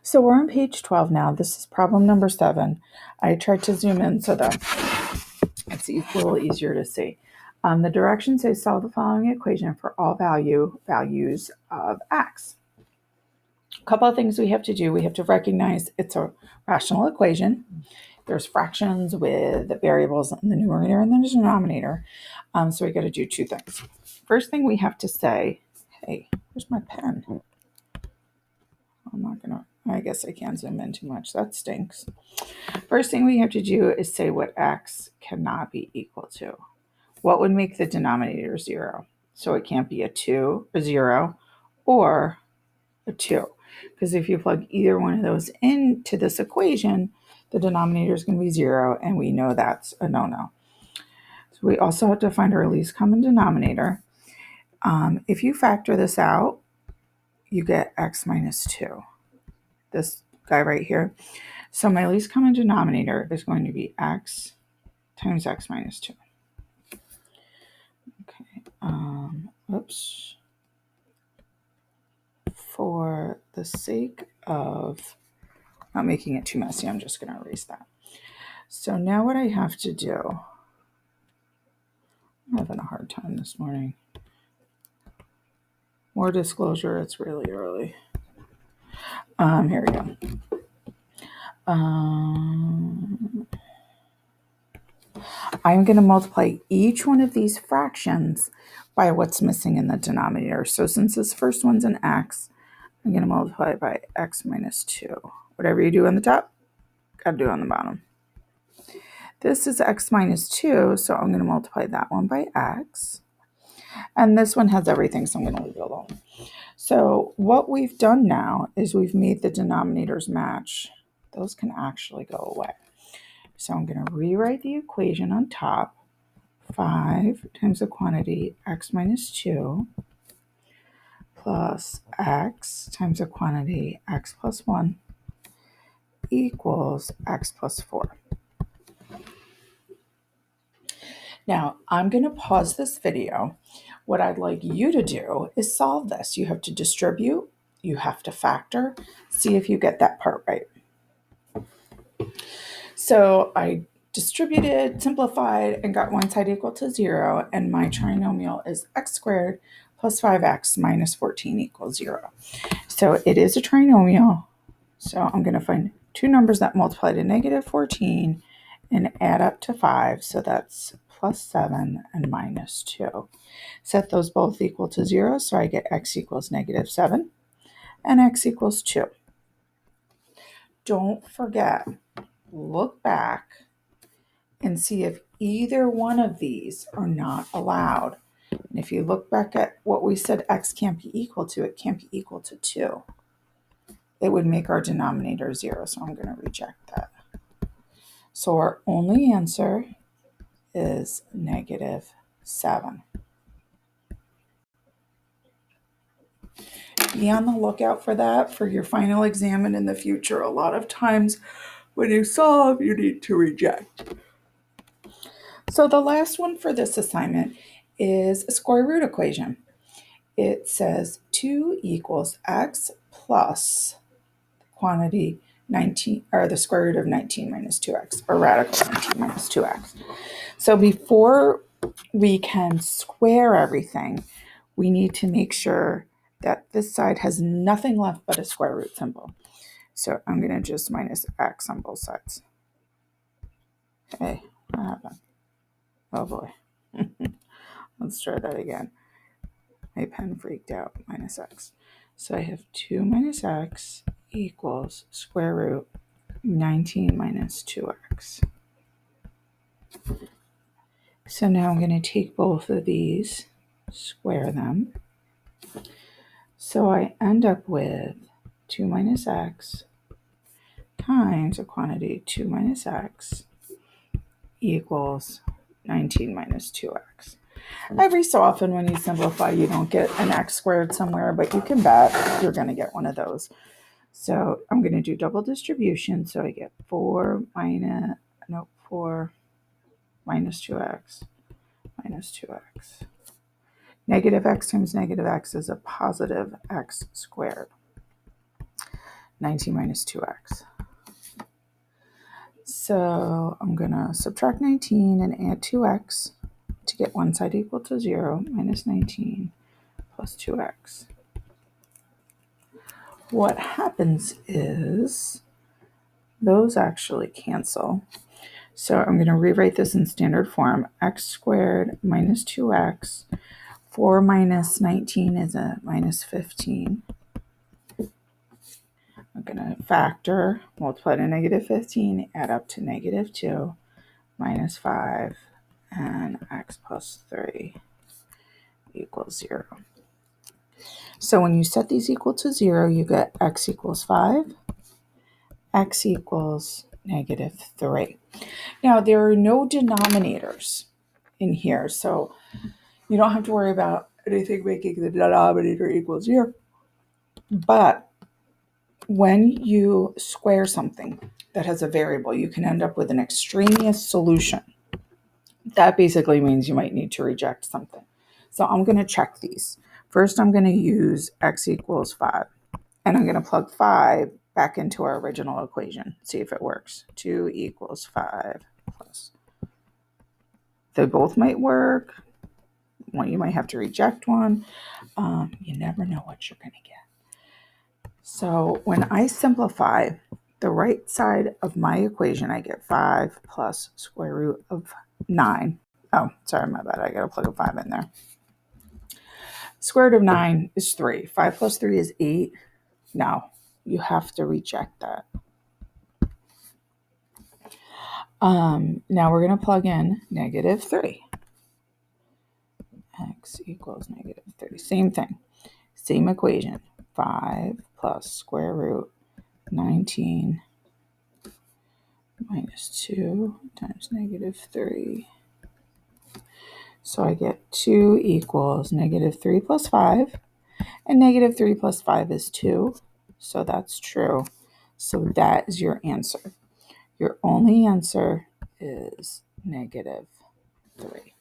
So we're on page 12 now. This is problem number 7. I tried to zoom in so that it's a little easier to see. The directions say solve the following equation for all values of x. A couple of things we have to do. We have to recognize it's a rational equation. There's fractions with variables in the numerator and the denominator. So we got to do two things. First thing we have to say, hey, where's my pen? I guess I can't zoom in too much. That stinks. First thing we have to do is say what x cannot be equal to. What would make the denominator 0? So it can't be a 0, or a 2. Because if you plug either one of those into this equation, the denominator is going to be 0, and we know that's a no-no. So we also have to find our least common denominator. If you factor this out, you get x minus 2. This guy right here. So my least common denominator is going to be x times x minus 2. Okay. Oops. For the sake of not making it too messy, I'm just going to erase that. So now what I have to do, I'm having a hard time this morning. More disclosure, it's really early. Here we go. I'm going to multiply each one of these fractions by what's missing in the denominator. So since this first one's an x, I'm going to multiply it by x minus 2. Whatever you do on the top, got to do on the bottom. This is x minus 2, so I'm going to multiply that one by x. And this one has everything, so I'm going to leave it alone. So what we've done now is we've made the denominators match. Those can actually go away. So I'm going to rewrite the equation on top. 5 times the quantity x minus 2 plus x times the quantity x plus 1 equals x plus 4. Now, I'm going to pause this video. What I'd like you to do is solve this. You have to distribute, you have to factor, see if you get that part right. So I distributed, simplified, and got one side equal to 0, and my trinomial is x squared plus 5x minus 14 equals 0. So it is a trinomial. So I'm going to find two numbers that multiply to negative 14 and add up to 5. So that's plus 7 and minus 2. Set those both equal to 0. So I get x equals negative 7 and x equals 2. Don't forget, look back and see if either one of these are not allowed. And if you look back at what we said x can't be equal to, it can't be equal to 2. It would make our denominator 0, so I'm going to reject that. So our only answer is negative 7. Be on the lookout for that for your final exam and in the future. A lot of times when you solve, you need to reject. So the last one for this assignment is a square root equation. It says 2 equals x plus quantity 19, or the square root of 19 minus 2x, or radical 19 minus 2x. So before we can square everything, we need to make sure that this side has nothing left but a square root symbol. So I'm going to just minus x on both sides. Okay, what happened? Oh boy. Let's try that again. My pen freaked out. Minus x. So I have 2 minus x equals square root 19 minus 2x. So now I'm going to take both of these, square them. So I end up with 2 minus x times a quantity 2 minus x equals 19 minus 2x. Every so often when you simplify, you don't get an x squared somewhere, but you can bet you're going to get one of those. So I'm going to do double distribution. So I get 4 minus 2x minus 2x. Negative x times negative x is a positive x squared. 19 minus 2x. So I'm going to subtract 19 and add 2x to get one side equal to 0, minus 19 plus 2x. What happens is those actually cancel. So I'm going to rewrite this in standard form. X squared minus 2x. 4 minus 19 is a minus 15. I'm going to factor, multiply to negative 15, add up to negative 2, minus 5, and x plus 3 equals 0. So when you set these equal to 0, you get x equals 5, x equals negative 3. Now, there are no denominators in here, so you don't have to worry about anything making the denominator equal 0. But when you square something that has a variable, you can end up with an extraneous solution. That basically means you might need to reject something. So I'm going to check these. First, I'm going to use x equals 5. And I'm going to plug 5 back into our original equation. See if it works. 2 equals 5 plus. They both might work. Well, you might have to reject one. You never know what you're going to get. So when I simplify the right side of my equation, I get 5 plus square root of 9. Oh, sorry, my bad. I got to plug a 5 in there. Square root of 9 is 3. 5 plus 3 is 8. No, you have to reject that. Now we're going to plug in negative 3. X equals negative 3. Same thing. Same equation. 5 plus square root 19 minus 2 times negative 3. So I get 2 equals negative 3 plus 5. And negative 3 plus 5 is 2. So that's true. So that is your answer. Your only answer is negative 3.